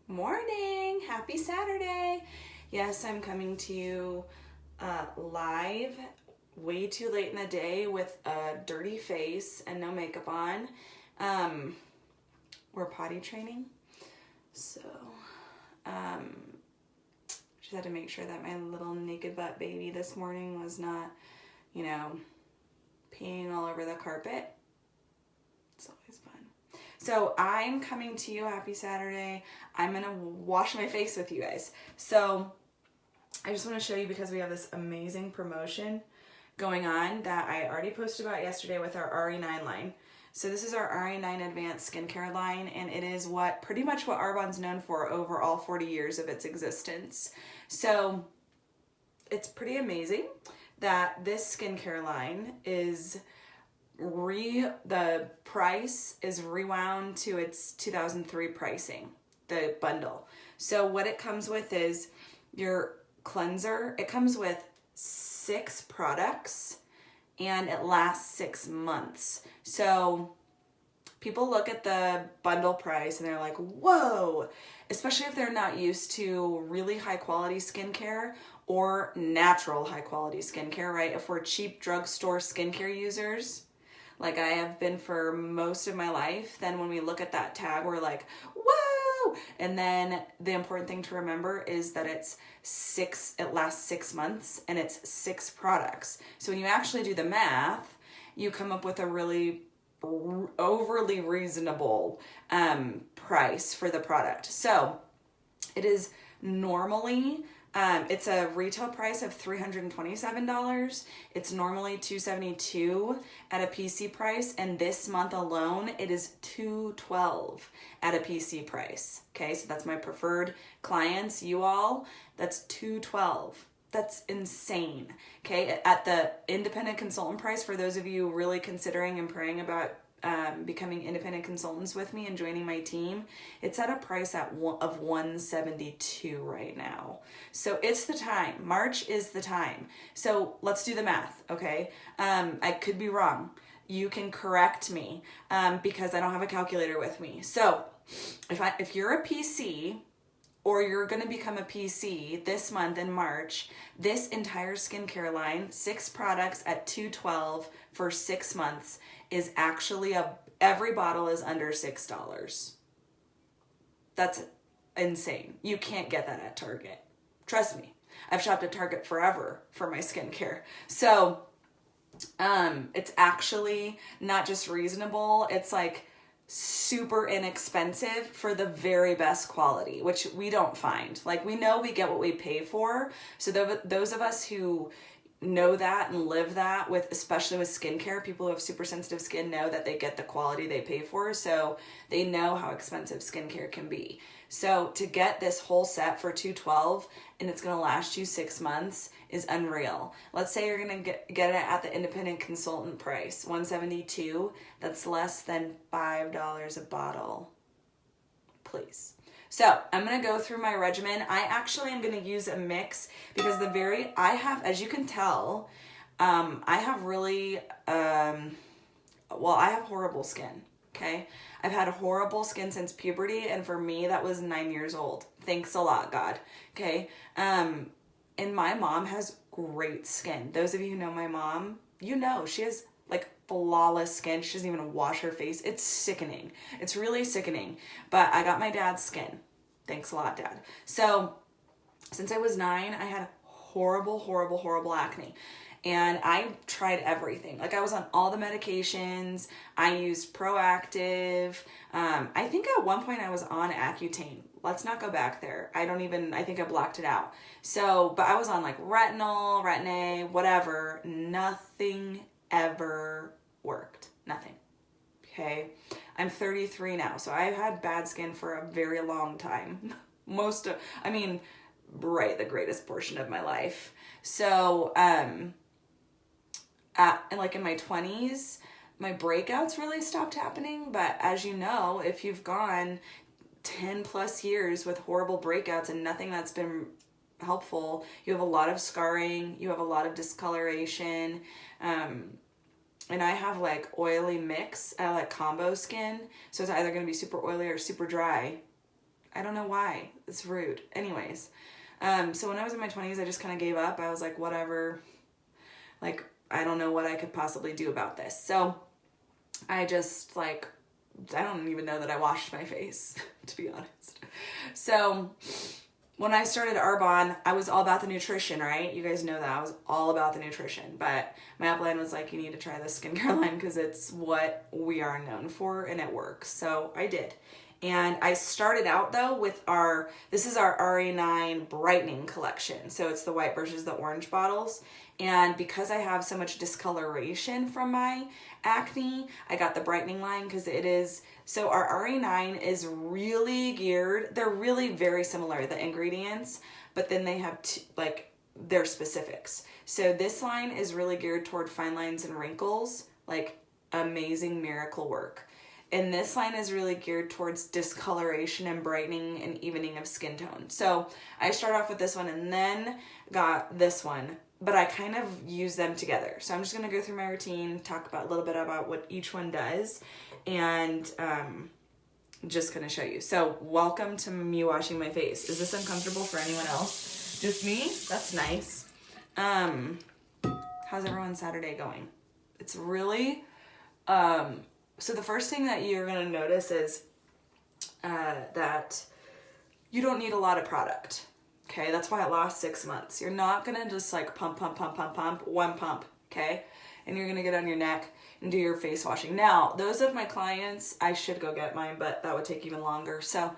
Morning! Happy Saturday! Yes, I'm coming to you live way too late in the day with a dirty face and no makeup on. We're potty training, so just had to make sure that my little naked butt baby this morning was not, peeing all over the carpet. It's always fun. So I'm coming to you, happy Saturday. I'm going to wash my face with you guys. So I just want to show you because we have this amazing promotion going on that I already posted about yesterday with our Re9 line. So this is our Re9 Advanced Skincare line, and it is pretty much what Arbonne's known for over all 40 years of its existence. So it's pretty amazing that this skincare line is the price is rewound to its 2003 pricing, the bundle. So what it comes with is your cleanser. It comes with 6 products and it lasts 6 months. So people look at the bundle price and they're like, whoa, especially if they're not used to really high quality skincare or natural high quality skincare, right? If we're cheap drugstore skincare users, like I have been for most of my life, then when we look at that tag, we're like, whoa! And then the important thing to remember is that it lasts 6 months and it's 6 products. So when you actually do the math, you come up with a really overly reasonable price for the product. So it is normally it's a retail price of $327. It's normally $272 at a PC price, and this month alone it is $212 at a PC price. Okay, so that's my preferred clients, you all. That's $212. That's insane. Okay, at the independent consultant price, for those of you really considering and praying about becoming independent consultants with me and joining my team, it's at a price of $172 right now. So it's the time. March is the time. So let's do the math, okay? I could be wrong. You can correct me because I don't have a calculator with me. So if you're a PC or you're going to become a PC this month in March, this entire skincare line, 6 products at $212 for 6 months, is actually every bottle is under $6. That's insane. You can't get that at Target. Trust me. I've shopped at Target forever for my skincare. So it's actually not just reasonable, it's like super inexpensive for the very best quality, which we don't find. Like, we know we get what we pay for. So those of us who know that and live that, with especially with skincare, people who have super sensitive skin know that they get the quality they pay for, so they know how expensive skincare can be. So to get this whole set for $212 and it's going to last you 6 months is unreal. Let's say you're going to get it at the independent consultant price, $172. That's less than $5 a bottle. Please. So I'm going to go through my regimen. I actually am going to use a mix because I have, as you can tell, I have really, I have horrible skin, okay? I've had horrible skin since puberty, and for me, that was 9 years old. Thanks a lot, God, okay? And my mom has great skin. Those of you who know my mom, you know she has like flawless skin. She doesn't even wash her face. It's sickening. It's really sickening. But I got my dad's skin. Thanks a lot, Dad. So since I was 9, I had horrible, horrible, horrible acne. And I tried everything. Like, I was on all the medications. I used Proactive. I think at one point I was on Accutane. Let's not go back there. I think I blocked it out. So, but I was on like retinol, Retin-A, whatever. Nothing ever worked. Nothing. Okay. I'm 33 now, so I've had bad skin for a very long time. The greatest portion of my life. So, in my 20s, my breakouts really stopped happening. But as you know, if you've gone 10 plus years with horrible breakouts and nothing that's been helpful, you have a lot of scarring, you have a lot of discoloration, and I have like oily mix, I like combo skin, so it's either going to be super oily or super dry. I don't know why. It's rude. Anyways, so when I was in my 20s, I just kind of gave up. I was like, whatever. Like, I don't know what I could possibly do about this. So I just like, I don't even know that I washed my face, to be honest. So when I started Arbonne, I was all about the nutrition, right? You guys know that. I was all about the nutrition. But my upline was like, you need to try this skincare line because it's what we are known for and it works. So I did. And I started out though with this is our Re9 Brightening Collection. So it's the white versus the orange bottles. And because I have so much discoloration from my acne, I got the brightening line because it is, so our Re9 is really geared, they're really very similar, the ingredients, but then they have their specifics. So this line is really geared toward fine lines and wrinkles, like amazing miracle work. And this line is really geared towards discoloration and brightening and evening of skin tone. So I started off with this one and then got this one, but I kind of use them together. So I'm just gonna go through my routine, talk about a little bit about what each one does, and just gonna show you. So welcome to me washing my face. Is this uncomfortable for anyone else? Just me? That's nice. How's everyone's Saturday going? It's really, so the first thing that you're gonna notice is that you don't need a lot of product. Okay, that's why it lasts 6 months. You're not gonna just like pump, one pump, okay? And you're gonna get on your neck and do your face washing. Now, those of my clients, I should go get mine, but that would take even longer. So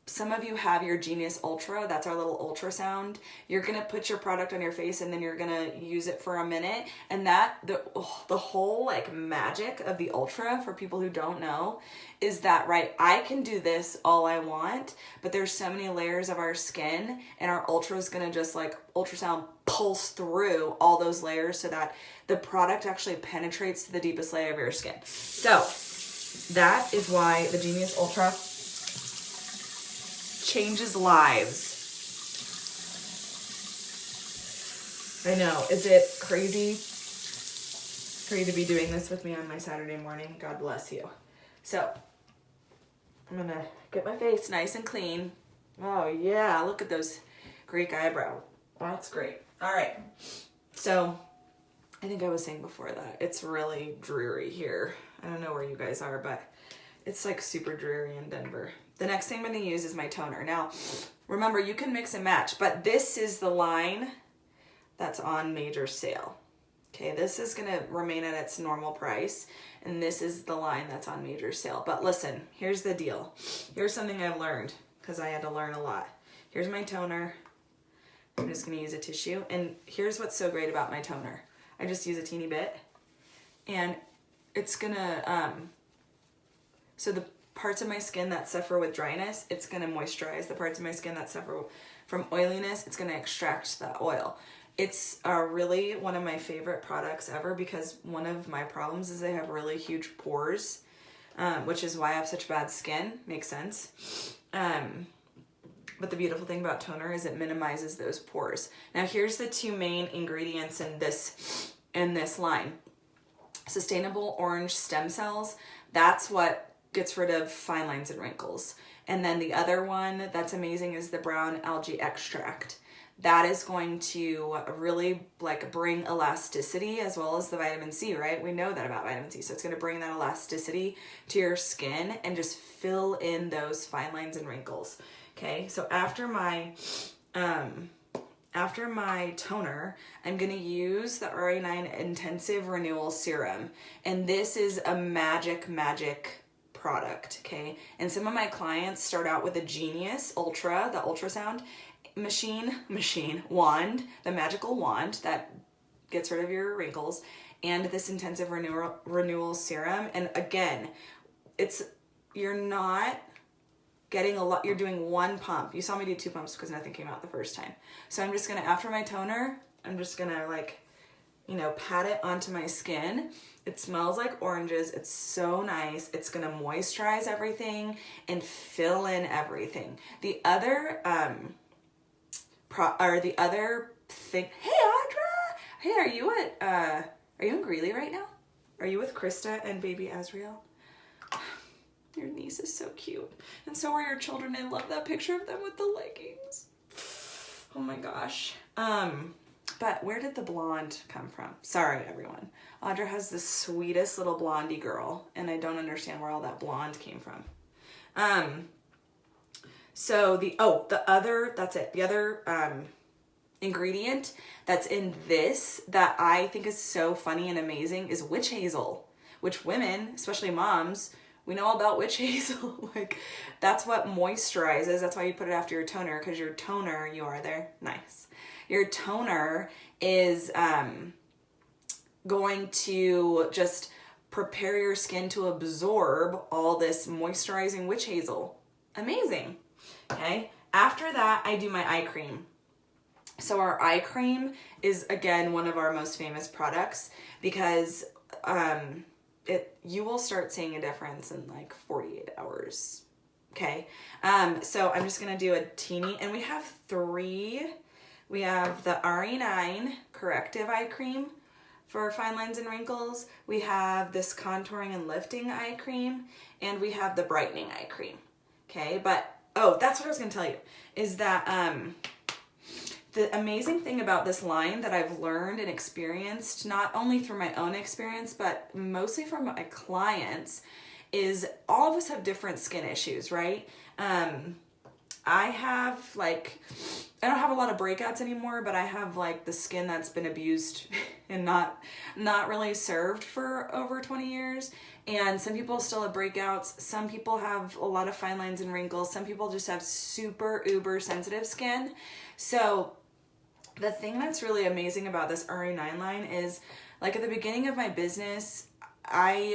some of you have your Genius Ultra, that's our little ultrasound. You're gonna put your product on your face and then you're gonna use it for a minute. And the whole like magic of the Ultra, for people who don't know, is that, right, I can do this all I want, but there's so many layers of our skin and our Ultra is gonna just like ultrasound pulse through all those layers so that the product actually penetrates to the deepest layer of your skin. So that is why the Genius Ultra changes lives. I know, is it crazy for you to be doing this with me on my Saturday morning? God bless you. So I'm gonna get my face nice and clean. Oh yeah, look at those Greek eyebrow. That's great. All right, so I think I was saying before that it's really dreary here. I don't know where you guys are, but it's like super dreary in Denver. The next thing I'm going to use is my toner. Now, remember, you can mix and match, but this is the line that's on major sale. Okay, this is going to remain at its normal price, and this is the line that's on major sale. But listen, here's the deal. Here's something I've learned, because I had to learn a lot. Here's my toner. I'm just going to use a tissue, and here's what's so great about my toner. I just use a teeny bit, and it's going to, so the parts of my skin that suffer with dryness, it's going to moisturize. The parts of my skin that suffer from oiliness, it's going to extract the oil. It's really one of my favorite products ever because one of my problems is I have really huge pores, which is why I have such bad skin. Makes sense. But the beautiful thing about toner is it minimizes those pores. Now here's the two main ingredients in this line. Sustainable orange stem cells, that's what gets rid of fine lines and wrinkles. And then the other one that's amazing is the brown algae extract. That is going to really like bring elasticity as well as the vitamin C, right? We know that about vitamin C. So it's going to bring that elasticity to your skin and just fill in those fine lines and wrinkles. Okay, so after my toner, I'm going to use the Re9 Intensive Renewal Serum. And this is a magic product, okay? And some of my clients start out with a Genius Ultra, the ultrasound wand, the magical wand that gets rid of your wrinkles, and this intensive renewal serum. And again, you're not getting a lot, you're doing one pump. You saw me do 2 pumps because nothing came out the first time. So I'm just gonna, after my toner, I'm just gonna like, pat it onto my skin. It smells like oranges. It's so nice. It's gonna moisturize everything and fill in everything. The other thing. Hey Audra. Hey, are you in Greeley right now? Are you with Krista and baby Azriel? Your niece is so cute. And so are your children. I love that picture of them with the leggings. Oh my gosh. But where did the blonde come from? Sorry, everyone. Audra has the sweetest little blondie girl, and I don't understand where all that blonde came from. So the other ingredient that's in this that I think is so funny and amazing is witch hazel, which women, especially moms, we know all about witch hazel. Like, that's what moisturizes. That's why you put it after your toner, because your toner, you are there, nice. Your toner is going to just prepare your skin to absorb all this moisturizing witch hazel. Amazing. Okay. After that, I do my eye cream. So our eye cream is, again, one of our most famous products because you will start seeing a difference in like 48 hours. Okay. So I'm just going to do a teeny, and we have 3. We have the Re9 Corrective Eye Cream for fine lines and wrinkles. We have this Contouring and Lifting Eye Cream, and we have the Brightening Eye Cream. Okay, but, oh, that's what I was going to tell you, is that the amazing thing about this line that I've learned and experienced, not only through my own experience, but mostly from my clients, is all of us have different skin issues, right? I have I don't have a lot of breakouts anymore, but I have like the skin that's been abused and not really served for over 20 years. And some people still have breakouts. Some people have a lot of fine lines and wrinkles. Some people just have super uber sensitive skin. So the thing that's really amazing about this Re9 line is, like, at the beginning of my business,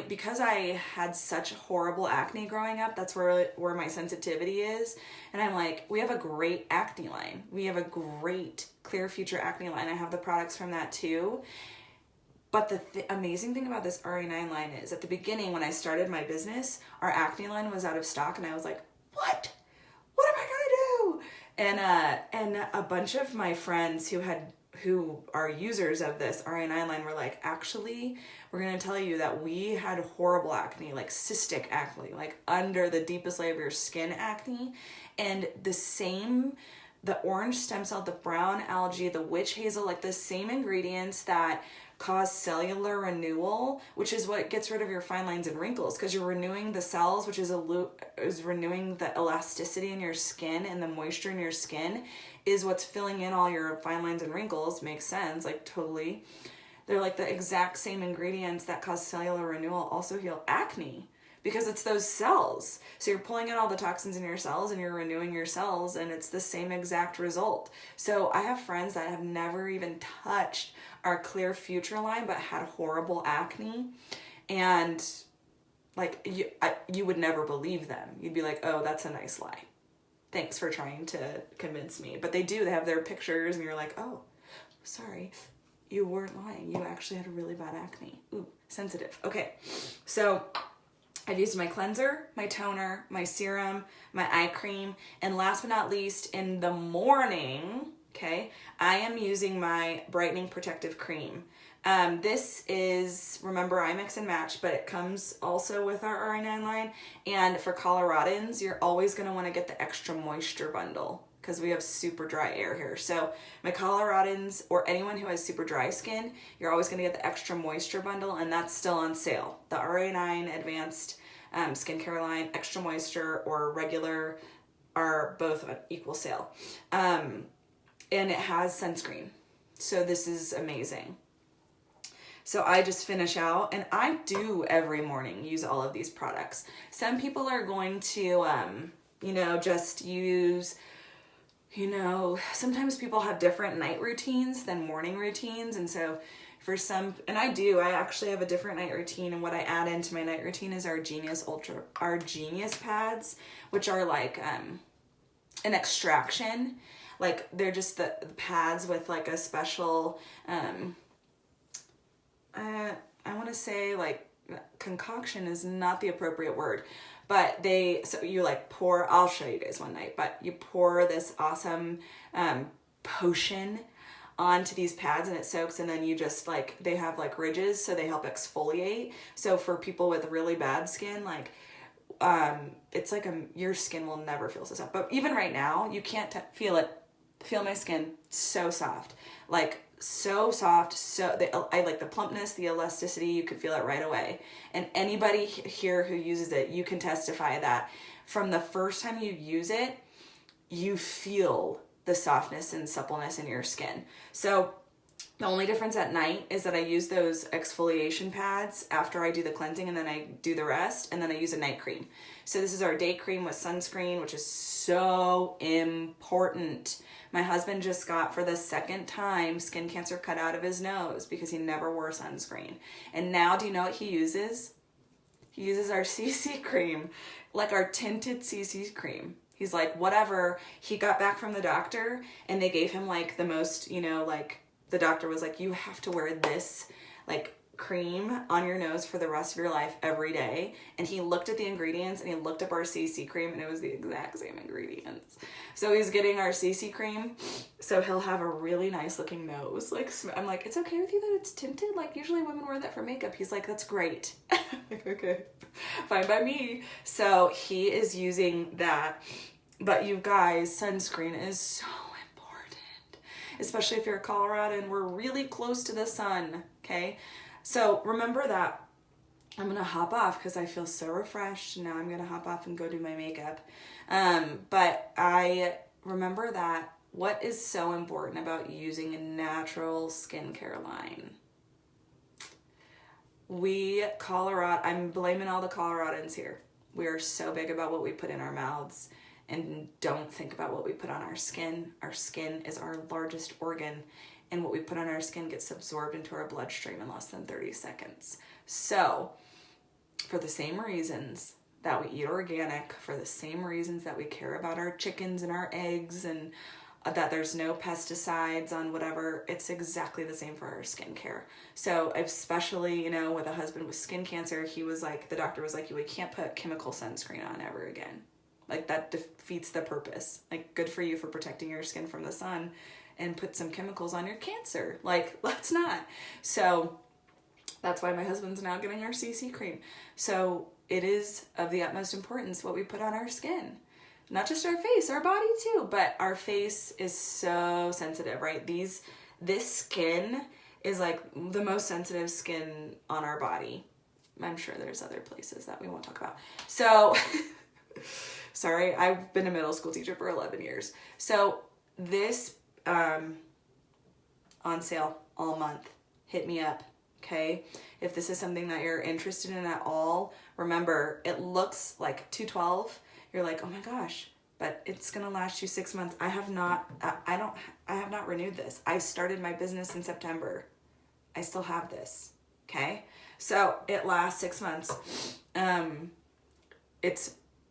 because I had such horrible acne growing up, that's where my sensitivity is. And I'm like, we have a great acne line. We have a great Clear Future acne line. I have the products from that too. But the amazing thing about this Re9 line is, at the beginning when I started my business, our acne line was out of stock, and I was like, what? What am I gonna do? And a bunch of my friends who are users of this Re9 line were like, actually, we're going to tell you that we had horrible acne, like cystic acne, like under the deepest layer of your skin acne. And the orange stem cell, the brown algae, the witch hazel, like the same ingredients that cause cellular renewal, which is what gets rid of your fine lines and wrinkles, because you're renewing the cells, which is renewing the elasticity in your skin, and the moisture in your skin is what's filling in all your fine lines and wrinkles. Makes sense, like totally. They're like the exact same ingredients that cause cellular renewal also heal acne, because it's those cells. So you're pulling out all the toxins in your cells and you're renewing your cells, and it's the same exact result. So I have friends that have never even touched our Clear Future line but had horrible acne, and like you would never believe them. You'd be like, oh, that's a nice lie. Thanks for trying to convince me. But they have their pictures, and you're like, oh, sorry, you weren't lying. You actually had a really bad acne. Ooh, sensitive. Okay, so I've used my cleanser, my toner, my serum, my eye cream, and last but not least, in the morning, okay, I am using my Brightening Protective Cream. This is, remember, I mix and match, but it comes also with our Re9 line. And for Coloradans, you're always going to want to get the extra moisture bundle, because we have super dry air here. So my Coloradans, or anyone who has super dry skin, you're always going to get the extra moisture bundle, and that's still on sale. The Re9 Advanced Skincare line, extra moisture or regular, are both on equal sale. And it has sunscreen. So this is amazing. So I just finish out, and I do every morning use all of these products. Some people are going to, just use, sometimes people have different night routines than morning routines. And so for some, and I actually have a different night routine, and what I add into my night routine is our Genius pads, which are like an extraction. Like, they're just the pads with like a special, I want to say, like, concoction is not the appropriate word, but so you like pour, I'll show you guys one night, but you pour this awesome potion onto these pads, and it soaks, and then you just like, they have like ridges, so they help exfoliate. So for people with really bad skin, like, it's like your skin will never feel so soft. But even right now, you can't feel it. Feel my skin, so soft, like so soft. I like the plumpness, the elasticity. You could feel it right away. And anybody here who uses it, you can testify that from the first time you use it, you feel the softness and suppleness in your skin. So the only difference at night is that I use those exfoliation pads after I do the cleansing, and then I do the rest, and then I use a night cream. So this is our day cream with sunscreen, which is so important. My husband just got, for the second time, skin cancer cut out of his nose because he never wore sunscreen. And now, do you know what he uses? He uses our CC cream, like our tinted CC cream. He's like, whatever. He got back from the doctor, and they gave him like the most, like, the doctor was like, you have to wear this like cream on your nose for the rest of your life every day. And he looked at the ingredients, and he looked up our CC cream, and it was the exact same ingredients. So he's getting our CC cream, so he'll have a really nice looking nose. Like, I'm like, it's okay with you that it's tinted? Like, usually women wear that for makeup. He's like, that's great. Like, okay, fine by me. So he is using that. But you guys, sunscreen is so important, especially if you're Colorado and we're really close to the sun, okay? So remember that. I'm going to hop off because I feel so refreshed. Now I'm going to hop off and go do my makeup. But I remember that what is so important about using a natural skincare line. I'm blaming all the Coloradans here. We are so big about what we put in our mouths and don't think about what we put on our skin. Our skin is our largest organ, and what we put on our skin gets absorbed into our bloodstream in less than 30 seconds. So, for the same reasons that we eat organic, for the same reasons that we care about our chickens and our eggs, and that there's no pesticides on whatever, it's exactly the same for our skincare. So especially, with a husband with skin cancer, the doctor was like, you can't put chemical sunscreen on ever again. Like, that defeats the purpose. Like, good for you for protecting your skin from the sun, and put some chemicals on your cancer. Like, let's not. So that's why my husband's now getting our CC cream. So it is of the utmost importance what we put on our skin. Not just our face, our body too, but our face is so sensitive, right? This skin is like the most sensitive skin on our body. I'm sure there's other places that we won't talk about. So, sorry, I've been a middle school teacher for 11 years. So this, on sale all month. Hit me up, okay? If this is something that you're interested in at all, remember, it looks like $212. You're like, oh my gosh, but it's gonna last you 6 months. I have not renewed this. I started my business in September. I still have this, okay? So it lasts 6 months.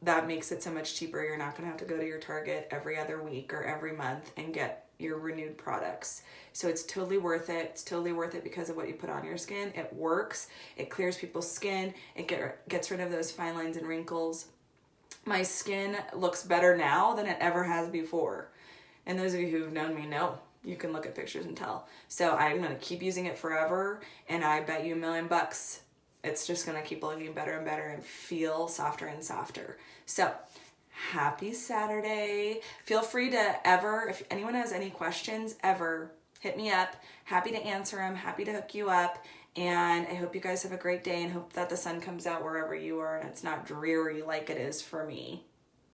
That makes it so much cheaper. You're not gonna have to go to your Target every other week or every month and get your renewed products. So it's totally worth it. It's totally worth it because of what you put on your skin. It works. It clears people's skin. It gets rid of those fine lines and wrinkles. My skin looks better now than it ever has before. And those of you who've known me know, you can look at pictures and tell. So I'm going to keep using it forever, and I bet you $1 million it's just going to keep looking better and better and feel softer and softer. So happy Saturday. Feel free to if anyone has any questions, hit me up. Happy to answer them. Happy to hook you up. And I hope you guys have a great day, and hope that the sun comes out wherever you are and it's not dreary like it is for me.